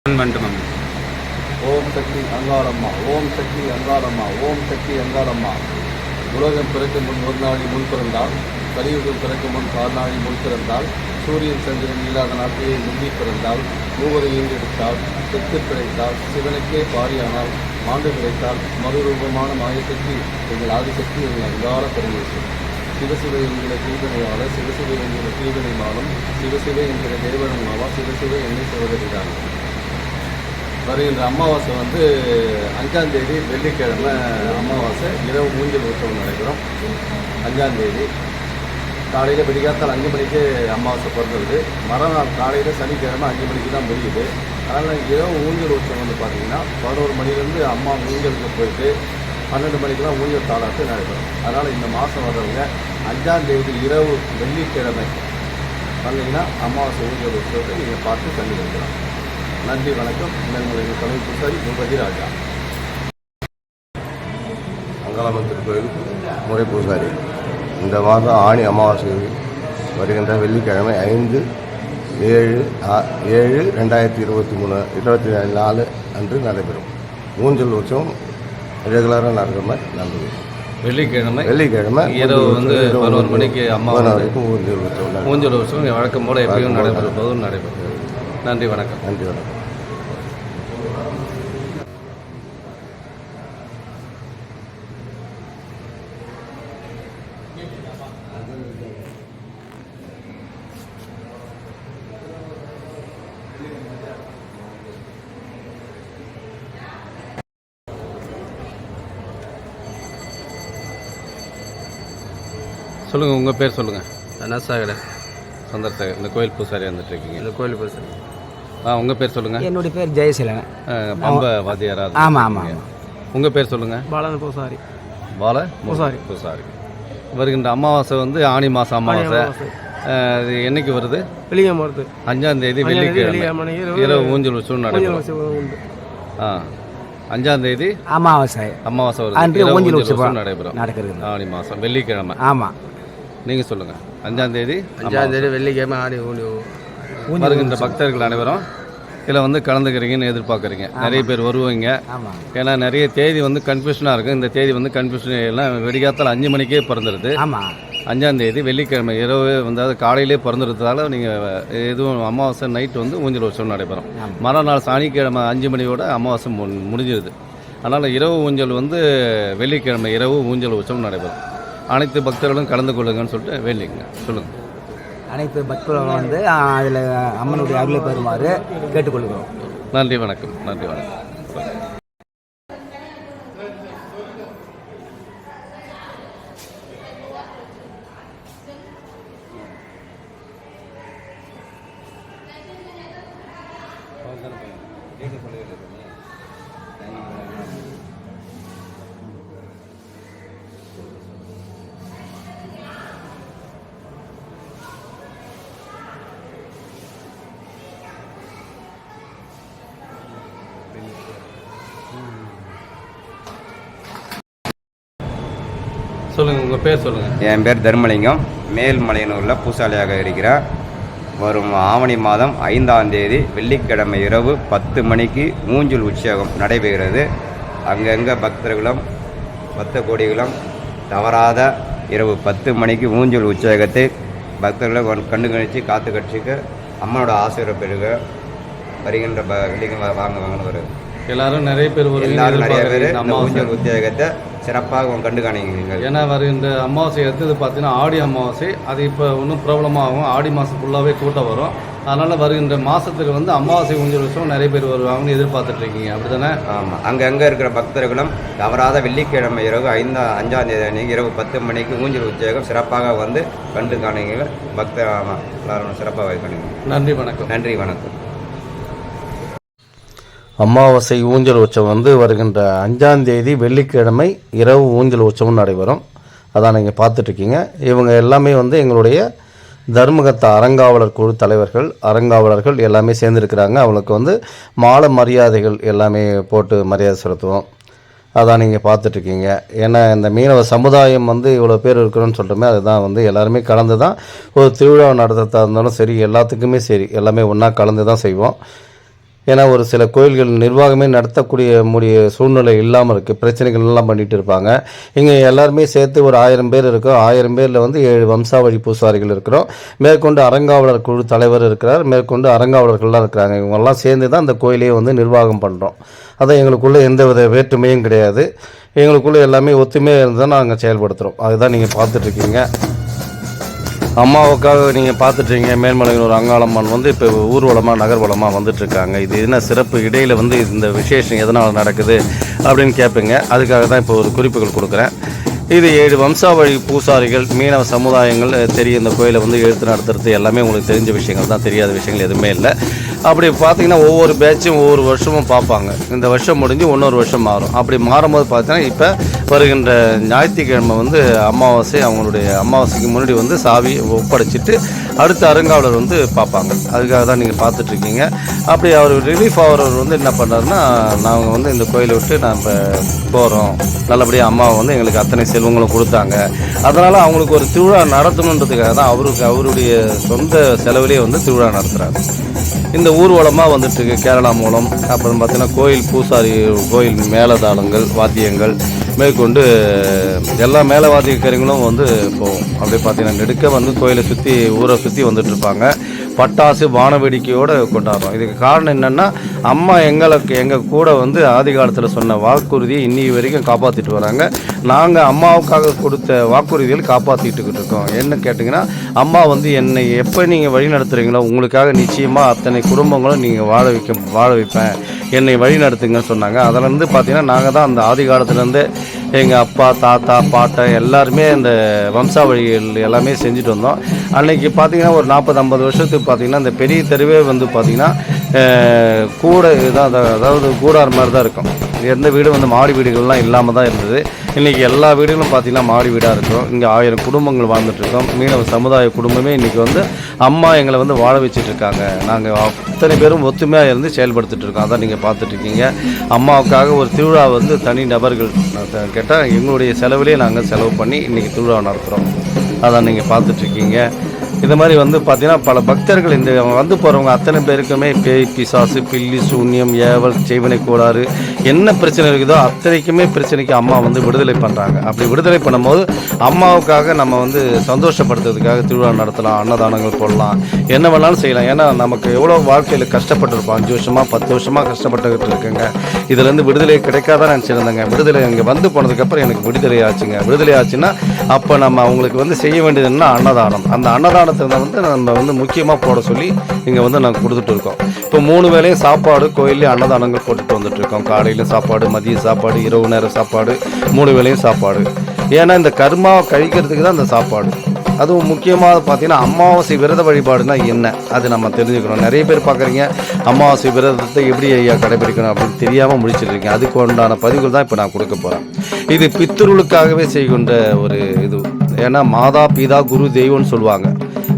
ஓம் சக்தி அங்காரம்மா, ஓம் சக்தி அங்காரம்மா, ஓம் சக்தி அங்காரம்மா. உலகம் பிறக்கும் முன் ஒரு நாளை முன் பிறந்தால், கலியுகம் பிறக்கும் முன் 4 நாளை முன் பிறந்தால், சூரியன் சந்திரன் இல்லாத நாட்டையே முந்தி பிறந்தால், மூவரை ஈண்டெடுத்தால், செத்து பிழைத்தால், சிவனுக்கே பாரியானால், மாண்டு கிடைத்தால், மறுரூபமான மாயசக்தி எங்கள் ஆதிசக்தி எங்கள் அங்கார பரமேஸ்வரன். சிவசிவ என்கிற தீபனையாள, சிவசிவ என்கிற தீபனை மாலும், சிவசிவ என்கிற தேவனும் மாவா, சிவசிவ என்னை சகோதரிதான். வருகின்ற அமாவாசை 5ஆம் தேதி வெள்ளிக்கிழமை அமாவாசை இரவு மூஞ்சல் உற்சவம் நடைபெறும். 5ஆம் தேதி காலையில் விடிகாத்தால் 5 மணிக்கு அமாவாசை பிறந்துருது. மறுநாள் காலையில் சனிக்கிழமை 5 மணிக்கு தான் முடியுது. அதனால் இரவு ஊஞ்சல் உற்சவம் பார்த்தீங்கன்னா 11 மணிலேருந்து அம்மா ஊஞ்சலுக்கு போயிட்டு 12 மணிக்கெலாம் ஊஞ்சல் தாளாட்டு நடைபெறும். அதனால் இந்த மாதம் வர்றவங்க 5ஆம் தேதி இரவு வெள்ளிக்கிழமை வந்தீங்கன்னா அமாவாசை ஊஞ்சல் உற்சவத்தை நீங்கள் பார்த்து கண்டுபிடிக்கலாம். நன்றி, வணக்கம். எங்கள் தலைமை பூசாரி முன்பதி ராஜா, அங்காளம்மன் திருக்கோயில் முறை பூசாரி. இந்த மாதம் ஆணி அமாவாசை வருகின்ற வெள்ளிக்கிழமை 5/7/2023 அன்று நடைபெறும். ஊஞ்சல் உற்சவம் ரெகுலராக நடக்கிற மாதிரி நடந்தது. வெள்ளிக்கிழமை இரவு 11 மணிக்கு அம்மாவுக்கும் ஊஞ்சல் உற்சவம் வழக்கம் போல எப்பயும் நடைபெறும். நன்றி, வணக்கம். நன்றி, வணக்கம். சொல்லுங்கள், உங்கள் பேர் சொல்லுங்கள். நசாகட சந்தர்சாகர். இந்த கோயில் பூசாரி வந்துட்டுருக்கீங்க. இந்த கோயில் பூசாரி. உங்கள் பேர் சொல்லுங்கள். என்னுடைய பேர் ஜெயசீலன். பம்ப வாத்தியாரா? ஆமாம். உங்கள் பேர் சொல்லுங்கள். பாலன் பூசாரி. பூசாரி. வருகின்ற அமாவாசை ஆணி மாதம் அமாவாசை. அது என்னைக்கு வருது? வெள்ளிக்கிழமை வருது. 5ஆம் தேதி வெள்ளிக்கிழமை இரவு ஊஞ்சல் உற்சவம் நடைபெறும். 5ஆம் தேதி அமாவாசை வருது. ஊஞ்சல் உற்சவம் நடைபெறும். ஆணி மாதம் வெள்ளிக்கிழமை. ஆமாம். நீங்கள் சொல்லுங்கள். 5ஆம் தேதி வெள்ளிக்கிழமை ஆடி வருகின்ற பக்தர்கள் அனைவரும் இதில் கலந்துக்கிறீங்கன்னு எதிர்பார்க்குறீங்க. நிறைய பேர் வருவீங்க. ஏன்னா நிறைய தேதி கன்ஃபியூஷனாக இருக்குது. இந்த தேதி கன்ஃபியூஷன் எல்லாம் வெடிகாத்தால் 5 மணிக்கே பிறந்துடுது. 5ஆம் தேதி வெள்ளிக்கிழமை இரவு அது காலையிலே பிறந்துடுறதால நீங்கள் எதுவும் அமாவாசை நைட்டு ஊஞ்சல் உற்சவம் நடைபெறும். மறுநாள் சனிக்கிழமை 5 மணியோட அமாவாசை முடிஞ்சிடுது. அதனால் இரவு ஊஞ்சல் வெள்ளிக்கிழமை இரவு ஊஞ்சல் உற்சவம் நடைபெறும். அனைத்து பக்தர்களும் கலந்து கொள்ளுங்கன்னு சொல்லிட்டு வேண்டிங்க. சொல்லுங்கள். அனைத்து பக்தர்களும் அதில் அம்மனுடைய அருளை பெறுமாறு கேட்டுக்கொள்கிறோம். நன்றி, வணக்கம். நன்றி, வணக்கம். சொல்லுங்கள், உங்கள் பேர் சொல்லுங்கள். என் பேர் தர்மலிங்கம். மேல்மலையனூரில் பூசாலியாக இருக்கிறேன். வரும் ஆவணி மாதம் 5ஆம் தேதி வெள்ளிக்கிழமை இரவு 10 மணிக்கு ஊஞ்சல் உற்சவம் நடைபெறுகிறது. அங்கங்கே பக்தர்களும் பக்த கோடிகளும் தவறாத இரவு 10 மணிக்கு ஊஞ்சல் உற்சவத்தை பக்தர்களை கண்டு கணிச்சு காத்து கட்சிக்கு அம்மனோட ஆசீர்வாதம் பெறுக. வருகின்ற வெள்ளிக்கிழமை வாங்கன்னு வருது. எல்லாரும் நிறைய பேர் ஊஞ்சல் உற்சவத்தை சிறப்பாக கண்டு காணிங்க. ஏன்னா இந்த அமாவாசை எடுத்தது பார்த்தீங்கன்னா ஆடி அமாவாசை. அது இப்போ இன்னும் ப்ராப்ளமாகும். ஆடி மாதம் ஃபுல்லாகவே கூட்டம் வரும். அதனால் வருகின்ற மாதத்துக்கு அமாவாசை ஊஞ்சல் உற்சவம் நிறைய பேர் வருவாங்கன்னு எதிர்பார்த்துட்டு இருக்கீங்க, அப்படி தானே? ஆமாம். அங்கே இருக்கிற பக்தர்களும் தவறாத வெள்ளிக்கிழமை இரவு 5ஆம் தேதி அன்றைக்கி இரவு 10 மணிக்கு ஊஞ்சல் உற்சவம் சிறப்பாக கண்டு காணிங்க. பக்தர் எல்லாரும் சிறப்பாக காணுங்க. நன்றி, வணக்கம். நன்றி, வணக்கம். அமாவாசை ஊஞ்சல் உற்சவம் வருகின்ற 5ஆம் தேதி வெள்ளிக்கிழமை இரவு ஊஞ்சல் உற்சவம் நடைபெறும். அதான் நீங்கள் பார்த்துட்ருக்கீங்க. இவங்க எல்லாமே எங்களுடைய தர்மகத்த அறங்காவலர் குழு தலைவர்கள், அறங்காவலர்கள் எல்லாமே சேர்ந்துருக்கிறாங்க. அவங்களுக்கு மாலை மரியாதைகள் எல்லாமே போட்டு மரியாதை செலுத்துவோம். அதான் நீங்கள் பார்த்துட்ருக்கீங்க. ஏன்னா இந்த மீனவ சமுதாயம் இவ்வளோ பேர் இருக்கிறோன்னு சொல்கிறோமே, அதுதான் எல்லாருமே கலந்து தான் ஒரு திருவிழா நடத்துறதா இருந்தாலும் சரி, எல்லாத்துக்குமே சரி, எல்லாமே ஒன்றா கலந்து தான் செய்வோம். ஏன்னா ஒரு சில கோயில்கள் நிர்வாகமே நடத்தக்கூடிய சூழ்நிலை இல்லாமல் இருக்குது, பிரச்சனைகள் எல்லாம் பண்ணிகிட்டு இருப்பாங்க. இங்கே எல்லாருமே சேர்த்து ஒரு 1000 பேர் இருக்கோம். 1000 பேரில் வந்து 7 வம்சாவழி பூசாரிகள் இருக்கிறோம். மேற்கொண்டு அறங்காவலர் குழு தலைவர் இருக்கிறார், மேற்கொண்டு அறங்காவலர்கள்லாம் இருக்கிறாங்க. இவங்கெல்லாம் சேர்ந்து தான் அந்த கோயிலையே வந்து நிர்வாகம் பண்ணுறோம். அதான் எங்களுக்குள்ளே எந்த வித வேற்றுமையும் கிடையாது. எங்களுக்குள்ளே எல்லாமே ஒத்துமையாக இருந்து தான் நாங்கள் செயல்படுத்துகிறோம். அதுதான் நீங்கள் பார்த்துட்ருக்கீங்க. அம்மாவுக்காக நீங்கள் பார்த்துட்ருக்கீங்க. மேல்மலையனூர் அங்காளம்மன் வந்து இப்போ ஊர்வலமாக நகர்வலமாக வந்துட்டுருக்காங்க. இது என்ன சிறப்பு, இடையில் வந்து இந்த விசேஷம் எதனால் நடக்குது அப்படின்னு கேட்பீங்க. அதுக்காக தான் இப்போ ஒரு குறிப்புகள் கொடுக்குறேன். இது 7 வம்சாவழி பூசாரிகள், மீனவ சமுதாயங்கள் தெரியும். இந்த கோயிலை வந்து எடுத்து நடத்துறது எல்லாமே உங்களுக்கு தெரிஞ்ச விஷயங்கள் தான், தெரியாத விஷயங்கள் எதுவுமே இல்லை. அப்படி பார்த்திங்கன்னா ஒவ்வொரு பேட்சும் ஒவ்வொரு வருஷமும் பார்ப்பாங்க. இந்த வருஷம் முடிஞ்சு இன்னொரு வருஷம் மாறும். அப்படி மாறும்போது பார்த்தீங்கன்னா இப்போ வருகின்ற ஞாயிற்றுக்கிழமை வந்து அமாவாசை, அவங்களுடைய அமாவாசைக்கு முன்னாடி வந்து சாவி ஒப்படைச்சிட்டு அடுத்த அறங்காவலர் வந்து பார்ப்பாங்க. அதுக்காக தான் நீங்கள் பார்த்துட்ருக்கீங்க. அப்படி அவர் ரிலீஃப் ஆகிறவர் வந்து என்ன பண்ணுறாருன்னா, நாங்கள் வந்து இந்த கோயிலை விட்டு நான் இப்போ போகிறோம், நல்லபடியாக அம்மாவை வந்து எங்களுக்கு அத்தனை செல்வங்களும் கொடுத்தாங்க, அதனால் அவங்களுக்கு ஒரு திருவிழா நடத்தணுன்றதுக்காக தான் அவருடைய சொந்த செலவிலே வந்து திருவிழா நடத்துகிறார். இந்த ஊர்வலமாக வந்துட்டுருக்கு கேரளா மூலம். அப்புறம் பார்த்திங்கன்னா கோயில் பூசாரி, கோயில் மேலதாளங்கள், வாத்தியங்கள் மேற்கொண்டு எல்லா மேலவாதியக்காரங்களும் வந்து போகும். அப்படியே பார்த்தீங்கன்னா நெடுக்க வந்து கோயிலை சுற்றி ஊரை சுற்றி வந்துட்டுருப்பாங்க. பட்டாசு வான வேடிக்கையோடு கொண்டாடுறோம். இதுக்கு காரணம் என்னென்னா, அம்மா எங்கள் கூட வந்து ஆதி காலத்தில் சொன்ன வாக்குறுதியை இன்னி வரைக்கும் காப்பாற்றிட்டு வராங்க. நாங்கள் அம்மாவுக்காக கொடுத்த வாக்குறுதிகள் காப்பாற்றிட்டுக்கிட்டு இருக்கோம். என்ன கேட்டிங்கன்னா, அம்மா வந்து என்னை எப்போ நீங்கள் வழி நடத்துகிறீங்களோ உங்களுக்காக நிச்சயமாக அத்தனை குடும்பங்களும் நீங்கள் வாழ வைப்பேன், என்னை வழி நடத்துங்கன்னு சொன்னாங்க. அதிலேருந்து பார்த்திங்கன்னா நாங்கள் தான் அந்த ஆதி காலத்துலேருந்து எங்கள் அப்பா, தாத்தா, பாட்டன் எல்லாருமே இந்த வம்சாவழிகள் எல்லாமே செஞ்சுட்டு வந்தோம். அன்றைக்கி பார்த்திங்கன்னா ஒரு 40-50 வருஷத்துக்கு பார்த்திங்கன்னா இந்த பெரிய தெருவே வந்து பார்த்திங்கன்னா கூட இதான், அதாவது கூடார மாதிரி தான் இருக்கும். எந்த வீடும் வந்து மாடி வீடுகள்லாம் இல்லாமல் தான் இருந்தது. இன்றைக்கி எல்லா வீடுகளும் பார்த்திங்கன்னா மாடி வீடாக இருக்கும். இங்கே 1000 குடும்பங்கள் வாழ்ந்துட்டுருக்கோம். மீனவ சமுதாய குடும்பமே இன்றைக்கி வந்து அம்மா எங்களை வந்து வாழ வச்சிட்ருக்காங்க. நாங்கள் அத்தனை பேரும் ஒத்துமையாக இருந்து செயல்படுத்திட்டுருக்கோம். அதான் நீங்கள் பார்த்துட்ருக்கீங்க. அம்மாவுக்காக ஒரு திருவிழா வந்து தனி நபர்கள் கேட்டால் எங்களுடைய செலவிலே நாங்கள் செலவு பண்ணி இன்றைக்கி திருவிழா நடத்துகிறோம். அதான் நீங்கள் பார்த்துட்ருக்கீங்க. இந்த மாதிரி வந்து பார்த்திங்கன்னா பல பக்தர்கள் இந்த வந்து போகிறவங்க அத்தனை பேருக்குமே பேய், பிசாசு, பில்லி, சூன்யம், ஏவல், செய்வனை கோளாறு என்ன பிரச்சனை இருக்குதோ அத்தனைக்குமே பிரச்சனைக்கு அம்மா வந்து விடுதலை பண்ணுறாங்க. அப்படி விடுதலை பண்ணும்போது அம்மாவுக்காக நம்ம வந்து சந்தோஷப்படுத்துறதுக்காக திருவிழா நடத்தலாம், அன்னதானங்கள் போடலாம், என்ன வேணாலும் செய்யலாம். ஏன்னா நமக்கு எவ்வளோ வாழ்க்கையில் கஷ்டப்பட்டுருப்போம். 5 வருஷமாக 10 வருஷமாக கஷ்டப்பட்டுக்கிட்டு இருக்குங்க. இதுலேருந்து விடுதலை கிடைக்காதான் நினச்சிருந்தேங்க. விடுதலை இங்கே வந்து போனதுக்கப்புறம் எனக்கு விடுதலை ஆச்சுங்க. விடுதலை ஆச்சுன்னா அப்போ நம்ம அவங்களுக்கு வந்து செய்ய வேண்டியது என்ன, அன்னதானம். அந்த அன்னதானத்தை வந்து நம்ம வந்து முக்கியமாக போட சொல்லி இங்கே வந்து நாங்கள் கொடுத்துட்டு இருக்கோம். இப்போ 3 வேளையும் சாப்பாடு கோயிலே அன்னதானங்கள் போட்டுட்டு வந்துட்டுருக்கோம். காலையில் சாப்பாடு, மதிய சாப்பாடு, இரவு நேரம் சாப்பாடு, 3 வேளையும் சாப்பாடு. ஏன்னா இந்த கர்மாவை கழிக்கிறதுக்கு தான் இந்த சாப்பாடு. அதுவும் முக்கியமாக பார்த்தீங்கன்னா அமாவாசை விரத வழிபாடுனா என்ன, அது நம்ம தெரிஞ்சுக்கணும். நிறைய பேர் பார்க்குறீங்க அமாவாசை விரதத்தை எப்படி ஐயா கடைபிடிக்கணும் அப்படின்னு தெரியாமல் முடிச்சிருக்கீங்க. அதுக்கு உண்டான பதிவுகள் தான் இப்போ நான் கொடுக்க போகிறேன். இது பித்ருளுக்காகவே செய்கின்ற ஒரு இது. ஏன்னா மாதா, பிதா, குரு, தெய்வம்னு சொல்லுவாங்க.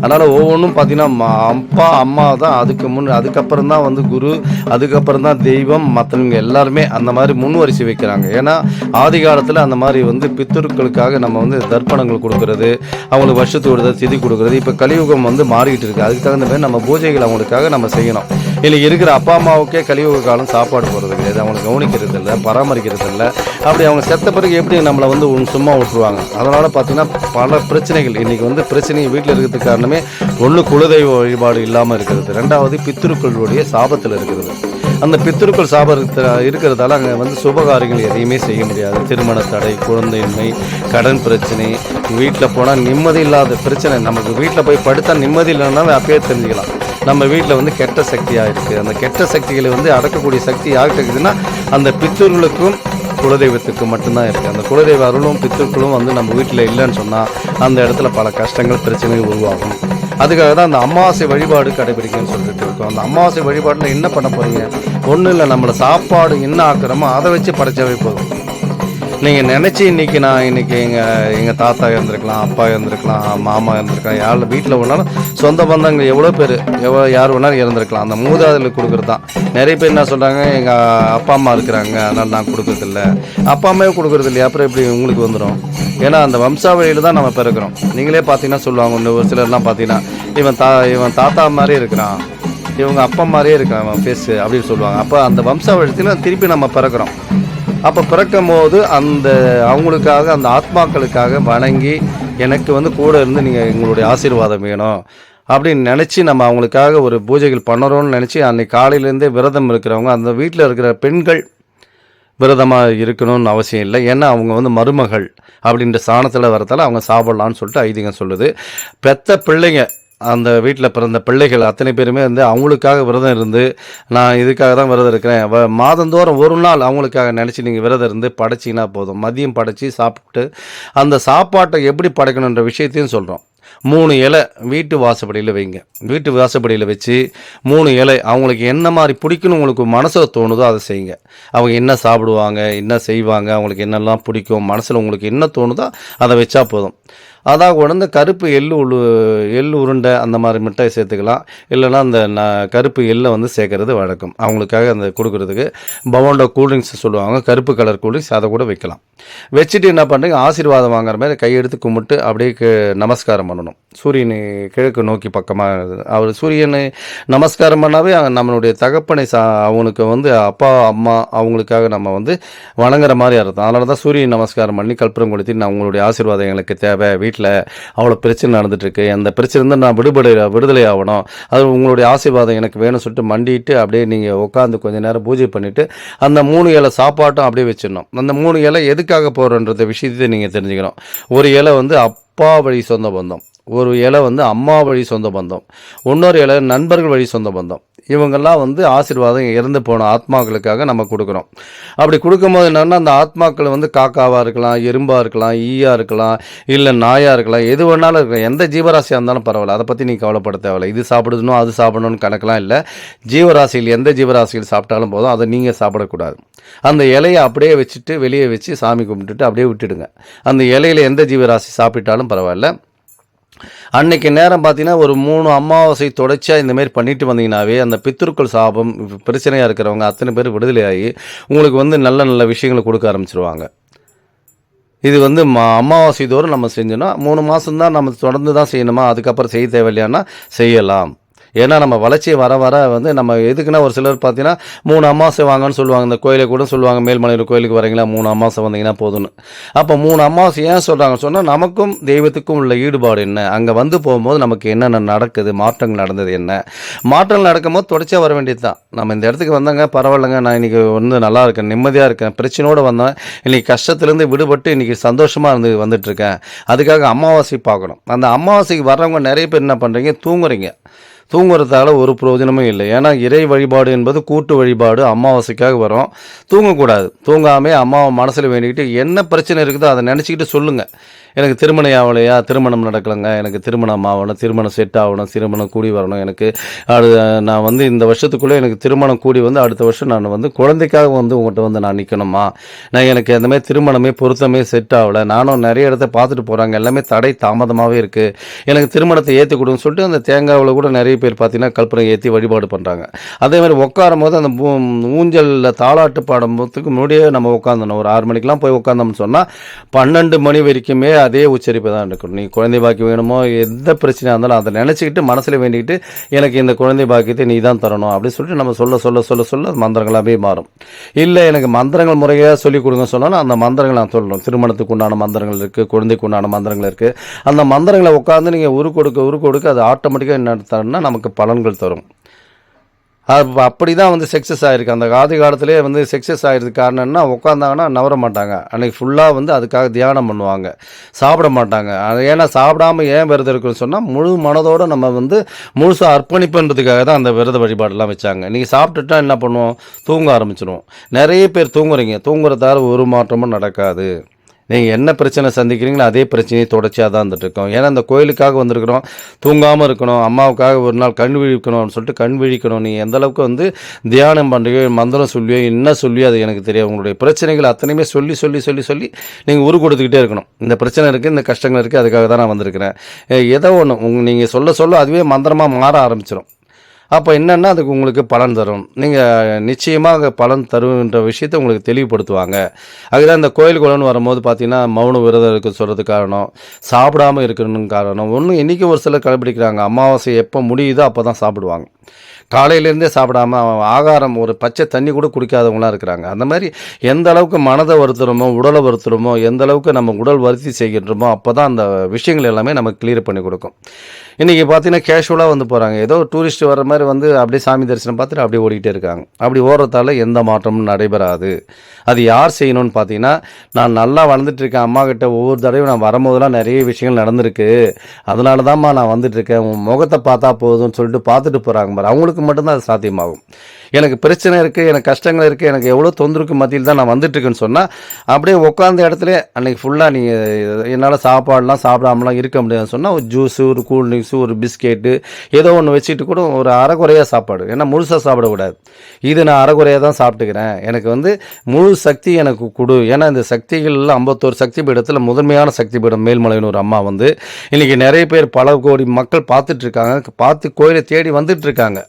அதனால் ஒவ்வொன்றும் பார்த்திங்கன்னா அப்பா, அம்மா தான் அதுக்கப்புறம் தான் வந்து குரு, அதுக்கப்புறம் தான் தெய்வம், மற்றவங்க எல்லாருமே அந்த மாதிரி முன்வரிசை வைக்கிறாங்க. ஏன்னா ஆதி காலத்தில் அந்த மாதிரி வந்து பித்தர்களுக்காக நம்ம வந்து தர்ப்பணங்கள் கொடுக்கறது, அவங்களுக்கு வருஷத்துக்கு ஒரு திதி கொடுக்குறது. இப்போ கலியுகம் வந்து மாறிக்கிட்டு இருக்குது. அதுக்கு தகுந்த மாதிரி நம்ம பூஜைகள் அவங்களுக்காக நம்ம செய்யணும். இல்லை இருக்கிற அப்பா அம்மாவுக்கே கலியுக காலம் சாப்பாடு போகிறது கிடையாது, அவங்களை கவனிக்கிறது இல்லை, பராமரிக்கிறது இல்லை. அப்படி அவங்க செத்த பிறகு எப்படி நம்மளை வந்து சும்மா விட்டுருவாங்க. அதனால் பார்த்திங்கன்னா பல பிரச்சனைகள் இன்றைக்கி வந்து பிரச்சனை வீட்டில் இருக்கிறதுக்கு காரணமே ஒன்று குலதெய்வ வழிபாடு இல்லாமல் இருக்கிறது, 2வது பித்ருக்களுடைய சாபத்தில் இருக்கிறது. அந்த பித்ருக்கள் சாபத்தில் இருக்கிறதால அங்கே வந்து சுபகாரியங்கள் எதையுமே செய்ய முடியாது. திருமண தடை, குழந்தையின்மை, கடன் பிரச்சனை, வீட்டில் போனால் நிம்மதி இல்லாத பிரச்சனை. நமக்கு வீட்டில் போய் படுத்தா நிம்மதி இல்லைன்னாலும் அப்பயே தெரிஞ்சுக்கலாம் நம்ம வீட்டில் வந்து கெட்ட சக்தியாக இருக்குது. அந்த கெட்ட சக்திகளை வந்து அடக்கக்கூடிய சக்தி யார்கிட்ட இருக்குதுன்னா அந்த பித்தர்களுக்கும் குலதெய்வத்துக்கு மட்டும்தான் இருக்குது. அந்த குலதெய்வ அருளும் பித்தர்களும் வந்து நம்ம வீட்டில் இல்லைன்னு சொன்னால் அந்த இடத்துல பல கஷ்டங்கள், பிரச்சனைகள் உருவாகும். அதுக்காக தான் அந்த அமாவாசை வழிபாடு கடைபிடிக்கணும்னு சொல்லிட்டு இருக்கோம். அந்த அமாவாசை வழிபாட்டில் என்ன பண்ண போகிறீங்க, ஒன்றும் இல்லை, நம்மளை சாப்பாடு என்ன ஆக்குறோமோ அதை வச்சு படைச்சாவே போதும். நீங்கள் நினச்சி இன்றைக்கி எங்கள் தாத்தா இருந்திருக்கலாம், அப்பா இருந்திருக்கலாம், மாமா இருந்திருக்கலாம், யார் வீட்டில் வேணாலும் சொந்த பந்தங்கள் எவ்வளோ பேர் யார் வேணாலும் இருந்திருக்கலாம். அந்த மூதாதைகளுக்கு கொடுக்குறது தான். நிறைய பேர் என்ன சொல்கிறாங்க, எங்கள் அப்பா அம்மா இருக்கிறாங்க அதனால் நான் கொடுக்குறதில்ல. அப்பா அம்மாவே கொடுக்குறது இல்லையா, அப்புறம் எப்படி உங்களுக்கு வந்துடும்? ஏன்னா அந்த வம்சாவழியில் தான் நம்ம பிறக்கிறோம். நீங்களே பார்த்தீங்கன்னா சொல்லுவாங்க, ஒரு சிலர்லாம் பார்த்தீங்கன்னா இவன் தாத்தா மாதிரி இருக்கிறான், இவங்க அப்பா மாதிரியே இருக்காங்க ஃபேஸு அப்படின்னு சொல்லுவாங்க. அப்போ அந்த வம்சாவழியத்தில் திருப்பி நம்ம பிறக்கிறோம். அப்போ பிறக்கும் போது அந்த அவங்களுக்காக அந்த ஆத்மாக்களுக்காக வணங்கி எனக்கு வந்து கூட இருந்து நீங்கள் எங்களுடைய ஆசீர்வாதம் வேணும் அப்படின்னு நினச்சி நம்ம அவங்களுக்காக ஒரு பூஜைகள் பண்ணுறோன்னு நினச்சி அன்றைக்கி காலையிலேருந்தே விரதம் இருக்கிறவங்க, அந்த வீட்டில் இருக்கிற பெண்கள் விரதமாக இருக்கணும்னு அவசியம் இல்லை. ஏன்னா அவங்க வந்து மருமகள் அப்படின்ற ஸ்தானத்தில் வரத்தால் அவங்க சாப்பிட்லான்னு சொல்லிட்டு ஐதீகம் சொல்லுது. பெத்த பிள்ளைங்க, அந்த வீட்டில் பிறந்த பிள்ளைகள் அத்தனை பேருமே வந்து அவங்களுக்காக விரதம் இருந்து நான் இதுக்காக தான் விரதம் இருக்கிறேன், மாதந்தோறும் ஒரு நாள் அவங்களுக்காக நினச்சி நீங்கள் விரதம் இருந்து படைச்சிங்கன்னா போதும். மதியம் படைச்சி சாப்பிட்டு அந்த சாப்பாட்டை எப்படி படைக்கணுன்ற விஷயத்தையும் சொல்கிறோம். 3 இலை வீட்டு வாசப்படியில் வைங்க. வீட்டு வாசப்படியில் வச்சு 3 இலை அவங்களுக்கு என்ன மாதிரி பிடிக்கணும் உங்களுக்கு மனசில் தோணுதோ அதை செய்யுங்க. அவங்க என்ன சாப்பிடுவாங்க, என்ன செய்வாங்க, அவங்களுக்கு என்னெல்லாம் பிடிக்கும், மனசில் உங்களுக்கு என்ன தோணுதோ அதை வச்சா போதும். அதான் உடனே கருப்பு எள்ளு உருண்டை அந்த மாதிரி மிட்டாய் சேர்த்துக்கலாம். இல்லைனா அந்த கருப்பு எள்ளை வந்து சேர்க்கறது வழக்கம். அவங்களுக்காக அந்த கொடுக்குறதுக்கு பவோண்டோ கூல்ட்ரிங்க்ஸ் சொல்லுவாங்க, கருப்பு கலர் கூல்ட்ரிங்க்ஸ், அதை கூட வைக்கலாம். வச்சுட்டு என்ன பண்ணுறீங்க, ஆசீர்வாதம் வாங்குற மாதிரி கையெடுத்து கும்பிட்டு அப்படியே நமஸ்காரம் பண்ணணும். சூரியனை கிழக்கு நோக்கி பக்கமாக அவர் சூரியனை நமஸ்காரம் பண்ணாவே நம்மளுடைய தகப்பனை அவனுக்கு வந்து அப்பா அம்மா அவங்களுக்காக நம்ம வந்து வணங்குற மாதிரி அர்த்தம். அதனால தான் சூரியன் நமஸ்காரம் பண்ணி கற்பூரம் கொளுத்தி நான் உங்களுடைய ஆசீர்வாதம் எங்களுக்கு தேவை, வீட்டில் அவ்வளோ பிரச்சனை நடந்துட்டுருக்கு, அந்த பிரச்சனை நான் விடுதலை ஆகணும், அது உங்களுடைய ஆசீர்வாதம் எனக்கு வேணும்னு சொல்லிட்டு மண்டிட்டு அப்படியே நீங்கள் உட்காந்து கொஞ்சம் நேரம் பூஜை பண்ணிவிட்டு அந்த 3 இலை சாப்பாட்டும் அப்படியே வச்சிடணும். அந்த 3 இலை எதுக்காக போகிறோன்றத விஷயத்தை நீங்கள் தெரிஞ்சுக்கணும். ஒரு இலை வந்து அப்பா வழி சொந்த பந்தம், ஒரு இலை வந்து அம்மா வழி சொந்த பந்தம், இன்னொரு இலை நண்பர்கள் வழி சொந்த பந்தம். இவங்கெல்லாம் வந்து ஆசீர்வாதம் இறந்து போன ஆத்மாக்களுக்காக நம்ம கொடுக்குறோம். அப்படி கொடுக்கும்போது என்னென்னா அந்த ஆத்மாக்கள் வந்து காக்காவாக இருக்கலாம், எறும்பாக இருக்கலாம், ஈயாக இருக்கலாம், இல்லை நாயாக இருக்கலாம், எது வேணாலும் இருக்கலாம், எந்த ஜீவராசியாக இருந்தாலும் பரவாயில்ல, அதை பற்றி நீங்கள் கவலைப்பட தேவையில்லை. இது சாப்பிடணும் அது சாப்பிடணும்னு கணக்கெலாம் இல்லை. ஜீவராசிகள் எந்த ஜீவராசிகள் சாப்பிட்டாலும் போதும், அதை நீங்கள் சாப்பிடக்கூடாது. அந்த இலையை அப்படியே வச்சுட்டு வெளியே வச்சு சாமி கும்பிட்டுட்டு அப்படியே விட்டுடுங்க. அந்த இலையில் எந்த ஜீவராசி சாப்பிட்டாலும் பரவாயில்ல. அன்னைக்கு நேரம் பார்த்தீங்கன்னா ஒரு 3 அமாவாசை தொடர்ச்சியாக இந்தமாரி பண்ணிட்டு வந்தீங்கன்னாவே அந்த பித்திருக்கள் சாபம் பிரச்சனையாக இருக்கிறவங்க அத்தனை பேர் விடுதலையாகி உங்களுக்கு வந்து நல்ல நல்ல விஷயங்களை கொடுக்க ஆரம்பிச்சிருவாங்க. இது வந்து அமாவாசை தோறும் நம்ம செஞ்சோன்னா 3 மாதம் தான் நம்ம தொடர்ந்து தான் செய்யணுமா, அதுக்கப்புறம் செய்ய தேவையில்லையானா செய்யலாம். ஏன்னா நம்ம வளர்ச்சி வர வர வந்து நம்ம எதுக்குன்னா ஒரு சிலர் பார்த்தீங்கன்னா 3 அமாவாசை வாங்கன்னு சொல்லுவாங்க. இந்த கோயிலை கூட சொல்லுவாங்க, மேல்மலையூர் கோயிலுக்கு வரீங்களா 3 அமாவாசை வந்தீங்கன்னா போதும்னு. அப்போ 3 அமாவாசை ஏன் சொல்கிறாங்கன்னு சொன்னால் நமக்கும் தெய்வத்துக்கும் உள்ள ஈடுபாடு என்ன, அங்கே வந்து போகும்போது நமக்கு என்னென்ன நடக்குது, மாற்றங்கள் நடந்தது என்ன, மாற்றங்கள் நடக்கும்போது தொடர்ச்சியாக வர வேண்டியது தான். நம்ம இந்த இடத்துக்கு வந்தாங்க பரவாயில்லைங்க, நான் இன்றைக்கி வந்து நல்லா இருக்கேன், நிம்மதியாக இருக்கேன், பிரச்சனையோடு வந்தேன், இன்றைக்கி கஷ்டத்துலேருந்து விடுபட்டு இன்றைக்கி சந்தோஷமாக வந்துட்டுருக்கேன், அதுக்காக அமாவாசை பார்க்கணும். அந்த அமாவாசைக்கு வர்றவங்க நிறைய பேர் என்ன பண்ணுறீங்க, தூங்குறதால ஒரு பிரயோஜனமும் இல்லை. ஏன்னா இறை வழிபாடு என்பது கூட்டு வழிபாடு. அமாவாசைக்காக வரும், தூங்கக்கூடாது. தூங்காமல் அம்மாவை மனசில் வேண்டிக்கிட்டு என்ன பிரச்சனை இருக்குதோ அதை நினச்சிக்கிட்டு சொல்லுங்கள். எனக்கு திருமணம் ஆகலையா, திருமணம் நடக்கலைங்க, எனக்கு திருமணம் ஆகணும், திருமணம் செட் ஆகணும், திருமணம் கூடி வரணும், எனக்கு நான் வந்து இந்த வருஷத்துக்குள்ளே எனக்கு திருமணம் கூடி வந்து அடுத்த வருஷம் நான் வந்து குழந்தைக்காக வந்து உங்கள்கிட்ட வந்து நான் நிற்கணுமா, நான் எனக்கு அந்தமாதிரி திருமணமே பொருத்தமே செட் ஆகலை, நானும் நிறைய இடத்த பார்த்துட்டு போகிறாங்க, எல்லாமே தடை தாமதமாகவே இருக்குது, எனக்கு திருமணத்தை ஏற்றி கொடுன்னு சொல்லிட்டு அந்த தேங்காவில் கூட நிறைய பேர் பார்த்தீங்கன்னா கற்பனை ஏற்றி வழிபாடு பண்ணுறாங்க. அதேமாதிரி உட்காரும் போது அந்த ஊஞ்சலில் தாலாட்டு பாடும்போதுக்கு முன்னாடியே நம்ம உட்காந்துடணும். ஒரு 6 மணிக்கெலாம் போய் உட்காந்தோம்னு சொன்னால் 12 மணி வரைக்குமே அதே உச்சரிப்பு தான் இருக்கணும். நீ குழந்தை பாக்கி வேணுமோ எந்த பிரச்சனையாக இருந்தாலும் அதை நினச்சிக்கிட்டு மனசில் வேண்டிக்கிட்டு எனக்கு இந்த குழந்தை பாக்கியத்தை நீ தான் தரணும் அப்படின்னு சொல்லிட்டு நம்ம சொல்ல மந்திரங்களாகவே மாறும். இல்லை எனக்கு மந்திரங்கள் முறையாக சொல்லிக் கொடுங்க சொன்னாலும் அந்த மந்திரங்கள் நான் சொல்லணும். திருமணத்துக்கு உண்டான மந்திரங்கள் இருக்குது, குழந்தைக்கு உண்டான மந்திரங்கள் இருக்குது. அந்த மந்திரங்களை உட்காந்து நீங்கள் உரு கொடுக்க அது ஆட்டோமேட்டிக்காக என்ன தரணும்னா நமக்கு பலன்கள் தரும். அப்படி தான் வந்து சக்ஸஸ் ஆகிருக்கு. அந்த ஆதி காலத்திலே வந்து சக்ஸஸ் ஆகிருக்கு. காரணம்னா உட்காந்தாங்கன்னா நவர மாட்டாங்க. அன்றைக்கி ஃபுல்லாக வந்து அதுக்காக தியானம் பண்ணுவாங்க, சாப்பிட மாட்டாங்க. ஏன்னா சாப்பிடாமல் ஏன் விரதம் இருக்குன்னு சொன்னால் முழு மனதோடு நம்ம வந்து முழுசாக அர்ப்பணிப்புன்றதுக்காக தான் அந்த விரத வழிபாடெல்லாம் வச்சாங்க. நீங்கள் சாப்பிட்டுட்டா என்ன பண்ணுவோம், தூங்க ஆரம்பிச்சிடுவோம். நிறைய பேர் தூங்குறதால ஒரு மாற்றமும் நடக்காது. நீங்கள் என்ன பிரச்சனை சந்திக்கிறீங்களோ அதே பிரச்சனையை தொடர்ச்சியாக தான் இருந்துட்டுருக்கோம். ஏன்னா அந்த கோயிலுக்காக வந்திருக்கிறோம், தூங்காமல் இருக்கணும், அம்மாவுக்காக ஒரு நாள் கண் விழிக்கணும்னு சொல்லிட்டு கண் விழிக்கணும். நீங்கள் எந்த அளவுக்கு வந்து தியானம் பண்ணுறியோ, மந்திரம் சொல்லியோ, என்ன சொல்லியோ அது எனக்கு தெரியாது. உங்களுடைய பிரச்சனைகள் அத்தனையுமே சொல்லி நீங்கள் உரு கொடுத்துக்கிட்டே இருக்கணும். இந்த பிரச்சனை இருக்குது, இந்த கஷ்டங்கள் இருக்குது, அதுக்காக தான் நான் வந்திருக்கிறேன். ஏதோ ஒன்று நீங்கள் சொல்ல அதுவே மந்திரமாக மாற ஆரம்பிச்சிடும். அப்போ என்னென்னா அதுக்கு உங்களுக்கு பலன் தரும். நீங்கள் நிச்சயமாக பலன் தருன்ற விஷயத்தை உங்களுக்கு தெளிவுபடுத்துவாங்க. அதுதான் இந்த கோயிலுக்குள்ளன்னு வரும்போது பார்த்தீங்கன்னா மௌன விரதம் இருக்க சொல்கிறதுக்கு காரணம், சாப்பிடாமல் இருக்கணும்னு காரணம். ஒன்று இன்றைக்கி ஒரு சிலர் கடைபிடிக்கிறாங்க, அமாவாசை எப்போ முடியுதோ அப்போ தான் சாப்பிடுவாங்க. காலையிலேருந்தே சாப்பிடாம ஆகாரம் ஒரு பச்சை தண்ணி கூட குடிக்காதவங்களாம் இருக்கிறாங்க. அந்த மாதிரி எந்த அளவுக்கு மனதை வருத்துகிறோமோ உடலை வருத்துகிறோமோ எந்த அளவுக்கு நம்ம உடல் வருத்தி செய்கின்றோமோ அப்போ தான் அந்த விஷயங்கள் எல்லாமே நமக்கு கிளியர் பண்ணி கொடுக்கும். இன்றைக்கி பார்த்தீங்கன்னா கேஷுவலாக வந்து போகிறாங்க, ஏதோ டூரிஸ்ட் வர்ற மாதிரி வந்து அப்படியே சாமி தரிசனம் பார்த்துட்டு அப்படியே ஓடிக்கிட்டே இருக்காங்க. அப்படி ஓடுறதால எந்த மாற்றமும் நடைபெறாது. அது யார் செய்யணும்னு பார்த்தீங்கன்னா, நான் நல்லா வளர்ந்துட்டுருக்கேன், அம்மா கிட்ட ஒவ்வொரு தடவையும் நான் வரும்போதெல்லாம் நிறைய விஷயங்கள் நடந்திருக்கு, அதனால தான்மா நான் வந்துட்டுருக்கேன், உன் முகத்தை பார்த்தா போதும்னு சொல்லிட்டு பார்த்துட்டு போகிறாங்க பாரு, அவங்களுக்கு மட்டும்தான் அது சாத்தியமாகும். எனக்கு பிரச்சனை இருக்குது, எனக்கு கஷ்டங்கள் இருக்குது, எனக்கு எவ்வளோ தொந்தரவுக்கு மத்தியில் தான் நான் வந்துட்டுருக்கேன்னு சொன்னால் அப்படியே உட்காந்த இடத்துல அன்றைக்கி ஃபுல்லாக நீங்கள் என்னால் சாப்பாடெலாம் சாப்பிடாமலாம் இருக்க முடியாதுன்னு சொன்னால் ஒரு ஜூஸு, ஒரு கூல்ட்ரிங்க்ஸு, ஒரு பிஸ்கெட்டு ஏதோ ஒன்று வச்சுட்டு கூட ஒரு அரைக்குறையாக சாப்பாடு, ஏன்னா முழுசாக சாப்பிடக்கூடாது. இது நான் அரைக்குறையாக தான் சாப்பிட்டுக்கிறேன், எனக்கு வந்து முழு சக்தி எனக்கு கொடு. ஏன்னா இந்த சக்திகளில் 51 சக்தி பீடத்தில் முதன்மையான சக்தி பீடம் மேல்மலையனூர் அம்மா வந்து இன்றைக்கி நிறைய பேர் பல கோடி மக்கள் பார்த்துட்ருக்காங்க, பார்த்து கோயிலை தேடி வந்துட்டுருக்காங்க.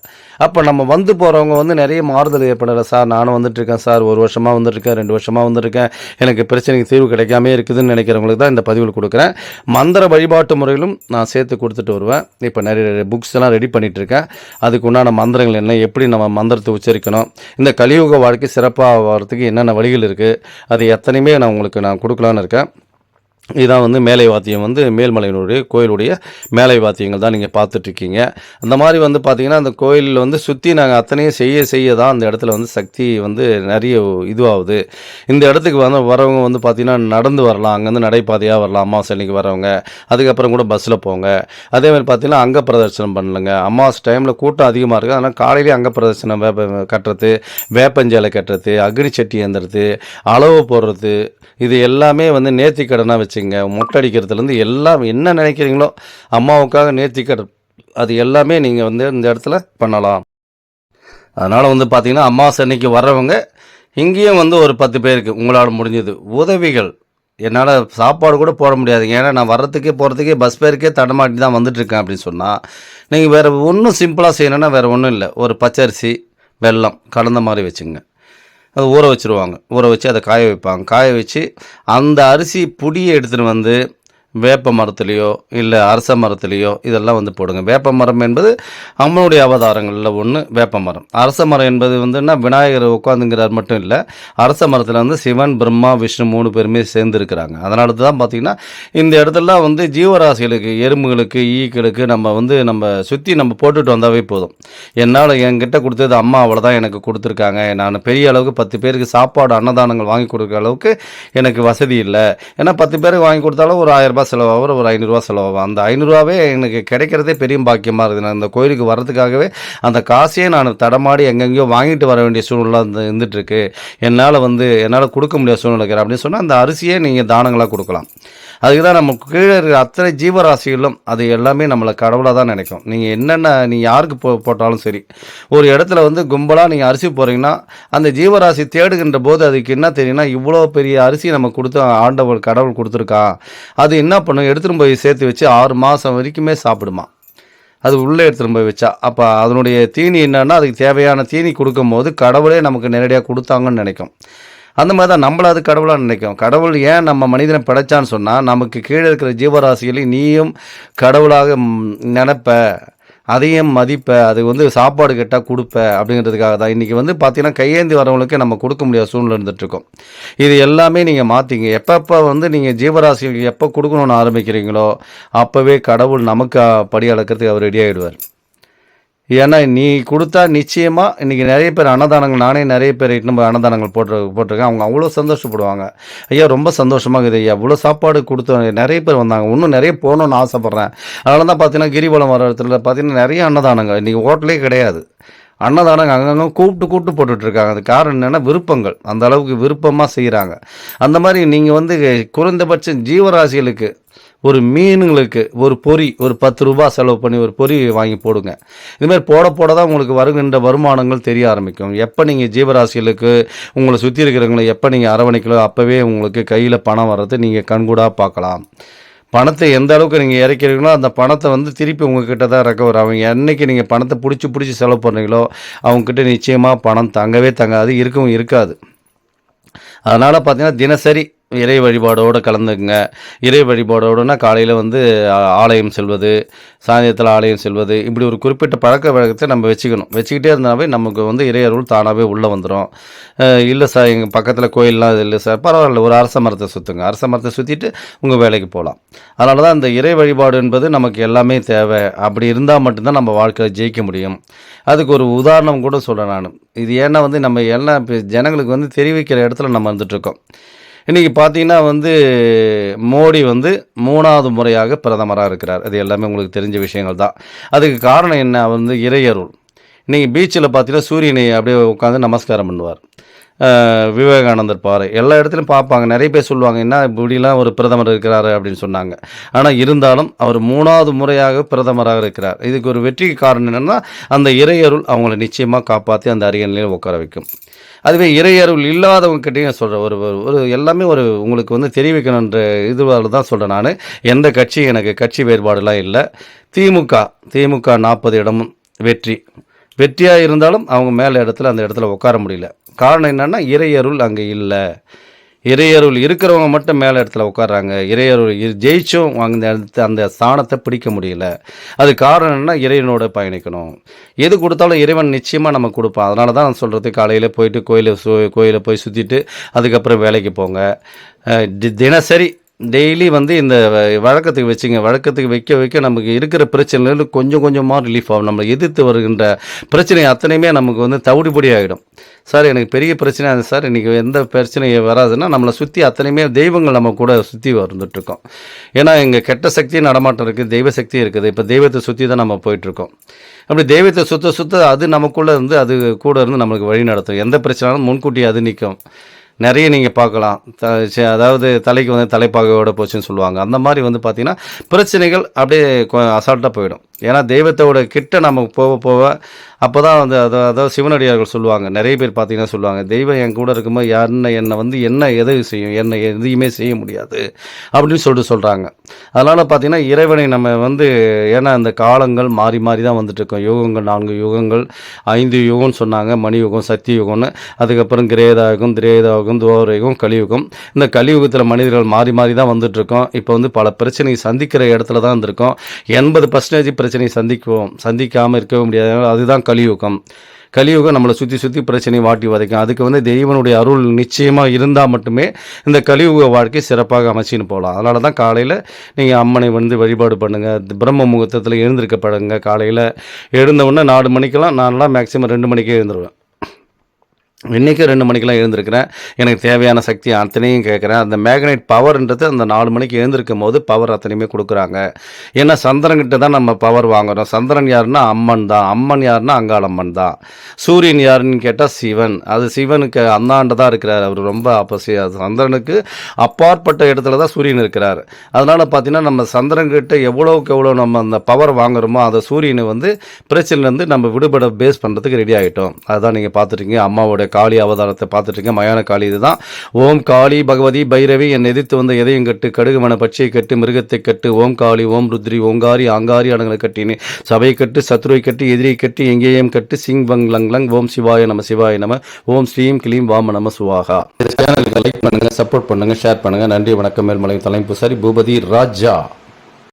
அப்போ நம்ம வந்து போகிறவங்க வந்து நிறைய மாறுதல் ஏற்படலை. சார் நானும் வந்துட்டுருக்கேன் சார், 1 வருஷமாக வந்துட்டுருக்கேன், 2 வருஷமாக வந்துருக்கேன், எனக்கு பிரச்சனைக்கு தீர்வு கிடைக்காமே இருக்குதுன்னு நினைக்கிறவங்களுக்கு தான் இந்த பதிவில் கொடுக்குறேன். மந்திர வழிபாட்டு முறையிலும் நான் சேர்த்து கொடுத்துட்டு வருவேன். இப்போ நிறைய புக்ஸ் எல்லாம் ரெடி பண்ணிகிட்ருக்கேன். அதுக்கு உண்டான மந்திரங்கள் என்ன, எப்படி நம்ம மந்திரத்தை உச்சரிக்கணும், இந்த கலியுக வாழ்க்கை சிறப்பாக வர்றதுக்கு என்னென்ன வழிகள் இருக்குது, அது எத்தனையுமே நான் கொடுக்கலான்னு இருக்கேன். இதுதான் வந்து மேலை வாத்தியம் வந்து மேல்மலையினுடைய கோயிலுடைய மேலை வாத்தியங்கள் தான் நீங்கள் பார்த்துட்ருக்கீங்க. அந்த மாதிரி வந்து பார்த்திங்கன்னா அந்த கோயிலில் வந்து சுற்றி நாங்கள் அத்தனையும் செய்ய தான் அந்த இடத்துல வந்து சக்தி வந்து நிறைய இதுவாகுது. இந்த இடத்துக்கு வந்து வரவங்க வந்து பார்த்திங்கன்னா நடந்து வரலாம், அங்கேருந்து நடைபாதையாக வரலாம், அமாவாசை அன்னைக்கு வரவங்க, அதுக்கப்புறம் கூட பஸ்ஸில் போங்க. அதேமாதிரி பார்த்திங்கன்னா அங்க பிரதர்சனம் பண்ணலங்க, அமாவாசை டைமில் கூட்டம் அதிகமாக இருக்குது, அதனால் காலையிலேயே அங்க பிரதர்சனம் கட்டுறது, வேப்பஞ்சேலை கட்டுறது, அக்னி சட்டி ஏந்துறது, அளவு போடுறது, இது எல்லாமே வந்து நேர்த்திக்கடனாக வச்சுங்க. மொட்டை அடிக்கிறதுலேருந்து எல்லாம் என்ன நினைக்கிறீங்களோ அம்மாவுக்காக நேர்த்திக்கடன், அது எல்லாமே நீங்கள் வந்து இந்த இடத்துல பண்ணலாம். அதனால் வந்து பார்த்திங்கன்னா அமாவாசை அன்னைக்கு வர்றவங்க இங்கேயும் வந்து ஒரு 10 பேருக்கு உங்களால் முடிஞ்சது உதவிகள், என்னால் சாப்பாடு கூட போட முடியாதுங்க, ஏன்னா நான் வர்றதுக்கே போகிறதுக்கே பஸ் பேருக்கே தடமாட்டி தான் வந்துட்டுருக்கேன் அப்படின்னு சொன்னால் நீங்கள் வேறு ஒன்றும் சிம்பிளாக செய்யணுன்னா வேறு ஒன்றும் இல்லை, ஒரு பச்சரிசி வெல்லம் கலந்த மாதிரி வச்சுங்க. அது ஊற வச்சுருவாங்க, ஊற வச்சு அதை காய வைப்பாங்க, காய வச்சு அந்த அரிசி புடியை எடுத்துகிட்டு வந்து வேப்ப மரத்துலேயோ இல்லை அரச மரத்துலேயோ இதெல்லாம் வந்து போடுங்க. வேப்ப மரம் என்பது அம்மனுடைய அவதாரங்களில் ஒன்று வேப்ப மரம். அரச மரம் என்பது வந்துன்னா விநாயகர் உட்காந்துங்கிறார் மட்டும் இல்லை, அரச மரத்தில் வந்து சிவன் பிரம்மா விஷ்ணு 3 பேருமே சேர்ந்துருக்கிறாங்க. அதனால தான் பார்த்திங்கன்னா இந்த இடத்துல வந்து ஜீவராசிகளுக்கு, எறும்புகளுக்கு, ஈக்களுக்கு நம்ம சுற்றி நம்ம போட்டுட்டு வந்தாவே போதும். என்னால் என்கிட்ட கொடுத்தது அம்மா அவ்வளோதான் எனக்கு கொடுத்துருக்காங்க, நான் பெரிய அளவுக்கு 10 பேருக்கு சாப்பாடு அன்னதானங்கள் வாங்கி கொடுக்குற அளவுக்கு எனக்கு வசதி இல்லை, ஏன்னா 10 பேருக்கு வாங்கி கொடுத்தாலும் ஒரு 1000 ரூபாய் செலவாகும், ஒரு 500 ரூபா செலவாகும். அந்த 500 ரூபாவே எனக்கு கிடைக்கிறதே பெரிய பாக்கியமாக இருக்குது. நான் இந்த கோயிலுக்கு வர்றதுக்காகவே அந்த காசையே நான் தடமாடி எங்கெங்கேயோ வாங்கிட்டு வர வேண்டிய சூழ்நிலை இருந்துகிட்ருக்கு. என்னால் கொடுக்க முடியாத சூழ்நிலை இருக்கிறேன் அப்படின்னு சொன்னால் அந்த அரிசியே நீங்கள் தானங்களாக கொடுக்கலாம். அதுக்கு தான் நம்ம கீழே இருக்கிற அத்தனை ஜீவராசிகளும் அது எல்லாமே நம்மளை கடவுளாக தான் நினைக்கும். நீங்கள் யாருக்கு போட்டாலும் சரி, ஒரு இடத்துல வந்து கும்பலாக நீங்கள் அரிசி போகிறீங்கன்னா அந்த ஜீவராசி தேடுகின்ற போது அதுக்கு என்ன தெரியும்னா, இவ்வளோ பெரிய அரிசி நம்ம கொடுத்து ஆண்டவர் கடவுள் கொடுத்துருக்கான், அது என்ன பண்ணும், எடுத்துகிட்டு போய் சேர்த்து வச்சு 6 மாதம் வரைக்குமே சாப்பிடுமா. அது உள்ளே எடுத்துகிட்டு போய் வச்சா அப்போ அதனுடைய தீனி என்னன்னா, அதுக்கு தேவையான தீனி கொடுக்கும் போது கடவுளே நமக்கு நேரடியாக கொடுத்தாங்கன்னு நினைக்கும். அந்த மாதிரி தான் நம்மள அது கடவுளாக நினைக்கும். கடவுள் ஏன் நம்ம மனிதனை படைச்சான்னு சொன்னால், நமக்கு கீழே இருக்கிற ஜீவராசிகளை நீயும் கடவுளாக நினைப்ப, அதையும் மதிப்ப, அது வந்து சாப்பாடு கேட்டால் கொடுப்ப அப்படிங்கிறதுக்காக தான். இன்றைக்கி வந்து பார்த்திங்கன்னா கையேந்தி வரவங்களுக்கே நம்ம கொடுக்க முடியாத சூழ்நிலை இருந்துகிட்ருக்கோம். இது எல்லாமே நீங்கள் மாற்றிங்க. எப்பப்போ வந்து நீங்கள் ஜீவராசிகளுக்கு எப்போ கொடுக்கணுன்னு ஆரம்பிக்கிறீங்களோ அப்போவே கடவுள் நமக்கு படி அளக்கிறதுக்கு அவர் ரெடி ஆகிடுவார். ஏன்னா நீ கொடுத்தா நிச்சயமாக இன்றைக்கி நிறைய பேர் அன்னதானங்கள், நானே நிறைய பேர் நம்ம அன்னதானங்கள் போட்டிருக்கேன், அவங்க அவ்வளோ சந்தோஷப்படுவாங்க. ஐயா ரொம்ப சந்தோஷமாக இருக்குது ஐயா, அவ்வளோ சாப்பாடு கொடுத்து நிறைய பேர் வந்தாங்க, இன்னும் நிறைய போகணுன்னு ஆசைப்பட்றேன். அதனால தான் பார்த்தீங்கன்னா கிரிவலம் வர இடத்துல பார்த்தீங்கன்னா நிறைய அன்னதானங்கள் இன்றைக்கி ஹோட்டலே கிடையாது, அன்னதானங்கள் அங்கங்கே கூப்பிட்டு போட்டுட்ருக்காங்க. அது காரணம் என்னென்னா விருப்பங்கள், அந்த அளவுக்கு விருப்பமாக செய்கிறாங்க. அந்த மாதிரி நீங்கள் வந்து குறைந்தபட்சம் ஜீவராசிகளுக்கு, ஒரு மீனுங்களுக்கு ஒரு பொறி, ஒரு 10 ரூபா செலவு பண்ணி ஒரு பொறி வாங்கி போடுங்க. இதுமாதிரி போட தான் உங்களுக்கு வருகின்ற வருமானங்கள் தெரிய ஆரம்பிக்கும். எப்போ நீங்கள் ஜீவராசிகளுக்கு உங்களை சுற்றி இருக்கிறவங்களை எப்போ நீங்கள் அரவணைக்கலோ அப்போவே உங்களுக்கு கையில் பணம் வர்றது நீங்கள் கண்கூடாக பார்க்கலாம். பணத்தை எந்த அளவுக்கு நீங்கள் இறக்கிறீங்களோ அந்த பணத்தை வந்து திருப்பி உங்ககிட்ட தான் ரெக்கவர் ஆகும். என்றைக்கு நீங்கள் பணத்தை பிடிச்சி செலவு பண்ணுறீங்களோ அவங்கக்கிட்ட நிச்சயமாக பணம் தங்கவே தங்காது, இருக்கவும் இருக்காது. அதனால் பார்த்தீங்கன்னா தினசரி இறை வழிபாடோடு கலந்துக்குங்க. இறை வழிபாடோடுனா காலையில் வந்து ஆலயம் செல்வது, சாயந்தரத்தில் ஆலயம் செல்வது, இப்படி ஒரு குறிப்பிட்ட பழக்க வழக்கத்தை நம்ம வச்சுக்கணும். வச்சுக்கிட்டே இருந்தாவே நமக்கு வந்து இறை அருள் தானாகவே உள்ளே வந்துடும். இல்லை சார் எங்கள் பக்கத்தில் கோயிலெலாம் இல்லை சார், பரவாயில்ல, ஒரு அரச மரத்தை சுற்றுங்க, அரச மரத்தை சுற்றிட்டு உங்கள் வேலைக்கு போகலாம். அதனால தான் இந்த இறை வழிபாடு என்பது நமக்கு எல்லாமே தேவை. அப்படி இருந்தால் மட்டும்தான் நம்ம வாழ்க்கையில் ஜெயிக்க முடியும். அதுக்கு ஒரு உதாரணம் கூட சொல்கிறேன் நான். இது ஏன்னா வந்து நம்ம எல்லாம் இப்போ ஜனங்களுக்கு வந்து தெரிவிக்கிற இடத்துல நம்ம வந்துட்டுருக்கோம். இன்றைக்கி பார்த்தீங்கன்னா வந்து மோடி வந்து 3வது முறையாக பிரதமராக இருக்கிறார். அது எல்லாமே உங்களுக்கு தெரிஞ்ச விஷயங்கள் தான். அதுக்கு காரணம் என்ன? வந்து இறையருள். இன்றைக்கி பீச்சில் பார்த்தீங்கன்னா சூரியனை அப்படியே உட்காந்து நமஸ்காரம் பண்ணுவார். விவேகானந்தர் பாறை எல்லா இடத்துலையும் பார்ப்பாங்க. நிறைய பேர் சொல்லுவாங்க, என்ன இப்படிலாம் ஒரு பிரதமர் இருக்கிறாரு அப்படின்னு சொன்னாங்க. ஆனால் இருந்தாலும் அவர் 3வது முறையாக பிரதமராக இருக்கிறார். இதுக்கு ஒரு வெற்றிக்கு காரணம் என்னென்னா அந்த இறையருள் அவங்கள நிச்சயமாக காப்பாற்றி அந்த அரிய நிலையில் உட்கார வைக்கும். அதுவே இறையருள் இல்லாதவங்க கிட்டேயும் சொல்கிறேன், ஒரு எல்லாமே ஒரு உங்களுக்கு வந்து தெரிவிக்கணுன்ற இதுவால் தான் சொல்கிறேன் நான். எந்த கட்சி, எனக்கு கட்சி வேறுபாடுலாம் இல்லை. திமுக 40 இடமும் வெற்றியாக இருந்தாலும் அவங்க மேலே இடத்துல அந்த இடத்துல உட்கார முடியல. காரணம் என்னென்னா இறையருள் அங்கே இல்லை. இறையருள் இருக்கிறவங்க மட்டும் மேலே இடத்துல உட்கார்றாங்க. இறையருள் ஜெயிச்சும் அந்த ஸ்தானத்தை பிடிக்க முடியல. அது காரணம் என்னன்னா இறைவனோட பயணிக்கணும். எது கொடுத்தாலும் இறைவன் நிச்சயமாக நம்ம கொடுப்பான். அதனால தான் நான் சொல்கிறது, காலையில் போயிட்டு கோயிலை போய் சுற்றிட்டு அதுக்கப்புறம் வேலைக்கு போங்க. தினசரி டெய்லி வந்து இந்த வழக்கத்துக்கு வச்சுங்க. வழக்கத்துக்கு வைக்க நமக்கு இருக்கிற பிரச்சனைகள் கொஞ்சம் கொஞ்சமாக ரிலீஃப் ஆகும். நம்ம எதிர்த்து வருகின்ற பிரச்சனை அத்தனையுமே நமக்கு வந்து தவிடுபடி ஆகிடும். சார் எனக்கு பெரிய பிரச்சனை அது சார், இன்றைக்கி எந்த பிரச்சனையும் வராதுன்னா நம்மளை சுற்றி அத்தனையுமே தெய்வங்கள் நம்ம கூட சுற்றி வந்துட்டுருக்கோம். ஏன்னா இங்கே கெட்ட சக்தியும் நடமாட்டம் இருக்குது, தெய்வ சக்தியும் இருக்குது. இப்போ தெய்வத்தை சுற்றி தான் நம்ம போயிட்டுருக்கோம். அப்படி தெய்வத்தை சுத்த அது நமக்குள்ளே இருந்து அது கூட இருந்து நம்மளுக்கு வழி நடத்தும். எந்த பிரச்சனைனாலும் முன்கூட்டி அது நிற்கும். நிறைய நீங்கள் பார்க்கலாம். அதாவது தலைக்கு வந்து தலைப்பாகையோட போச்சுன்னு சொல்லுவாங்க. அந்த மாதிரி வந்து பார்த்திங்கன்னா பிரச்சனைகள் அப்படியே அசால்ட்டாக போயிடும். ஏன்னா தெய்வத்தோட கிட்ட நம்ம போக அப்போ தான் வந்து அதாவது சிவனடியார்கள் சொல்லுவாங்க. நிறைய பேர் பார்த்திங்கன்னா சொல்லுவாங்க, தெய்வம் என் கூட இருக்கும்போது என்னை வந்து எதை செய்யும், என்னை எதையுமே செய்ய முடியாது அப்படின்னு சொல்கிறாங்க. அதனால் பார்த்திங்கன்னா இறைவனை நம்ம வந்து, ஏன்னா அந்த காலங்கள் மாறி தான் வந்துட்டுருக்கோம். யுகங்கள் 4 யுகங்கள், 5 யுகம்னு சொன்னாங்க. மணி யுகம், சக்தி யுகம்னு, அதுக்கப்புறம் திரேதாயுகம், துவாபரயுகம், கலியுகம். இந்த கலியுகத்தில் மனிதர்கள் மாறி தான் வந்துட்டுருக்கோம். இப்போ வந்து பல பிரச்சனையை சந்திக்கிற இடத்துல தான் இருந்திருக்கோம். 80% பிரச்சனையை சந்திக்காமல் இருக்கவே முடியாது. அதுதான் கலியுகம் நம்மளை சுற்றி பிரச்சனையை வாட்டி வதைக்கும். அதுக்கு வந்து தெய்வனுடைய அருள் நிச்சயமாக இருந்தால் மட்டுமே இந்த கலியுக வாழ்க்கை சிறப்பாக அமைச்சின்னு போகலாம். அதனால தான் காலையில் நீங்கள் அம்மனை வந்து வழிபாடு பண்ணுங்கள். பிரம்ம முகூர்த்தத்தில் எழுந்திருக்கப்படுங்க. காலையில் எழுந்தவுடனே 4 மணிக்கெல்லாம், நான்லாம் மேக்ஸிமம் 2 மணிக்கே எழுந்துருவேன். இன்றைக்கி 2 மணிக்கெலாம் எழுந்திருக்கிறேன். எனக்கு தேவையான சக்தி அத்தனையும் கேட்குறேன். அந்த மேக்னெட் பவர்ன்றது அந்த 4 மணிக்கு எழுந்திருக்கும் போது பவர் அத்தனையுமே கொடுக்குறாங்க. ஏன்னா சந்திரன்கிட்ட தான் நம்ம பவர் வாங்குகிறோம். சந்திரன் யாருன்னா அம்மன் தான். அம்மன் யாருன்னா அங்காளம்மன் தான். சூரியன் யாருன்னு கேட்டால் சிவன். அது சிவனுக்கு அந்தாண்ட தான் இருக்கிறார். அவர் ரொம்ப சந்திரனுக்கு அப்பாற்பட்ட இடத்துல தான் சூரியன் இருக்கிறார். அதனால் பார்த்திங்கன்னா நம்ம சந்திரன்கிட்ட எவ்வளோக்கு எவ்வளோ நம்ம அந்த பவர் வாங்குகிறோமோ அதை சூரியனை வந்து பிரச்சனைலேருந்து நம்ம விடுபட பேஸ் பண்ணுறதுக்கு ரெடி ஆகிட்டோம். அதுதான் நீங்கள் பார்த்துருக்கீங்க. அம்மாவோட காளி அவதாரத்தை பார்த்துட்டு மயான காளி இதுதான். ஓம் காளி பகவதி பைரவி, என் எதிர்த்து வந்த எதையும் கட்டு, கடுகுமன பட்சியை கட்டு, மிருகத்தை கட்டு, ஓம் காளி ஓம் ருத்ரி ஓங்காரி ஆங்காரி அடங்களை கட்டினு, சபை கட்டு, சத்ருவை கட்டு, எதிரியை கட்டு, எங்கேயும் கட்டு, சிங் பங் லங் லங், ஓம் சிவாய நம, ஓம் ஸ்ரீம் கிளீம் வாம நம சுவாகா. சேனலுக்கு லைக் பண்ணுங்க, சப்போர்ட் பண்ணுங்க, ஷேர் பண்ணுங்க. நன்றி, வணக்கம். மேல்மலை தலைமை பூசாரி பூபதி ராஜா.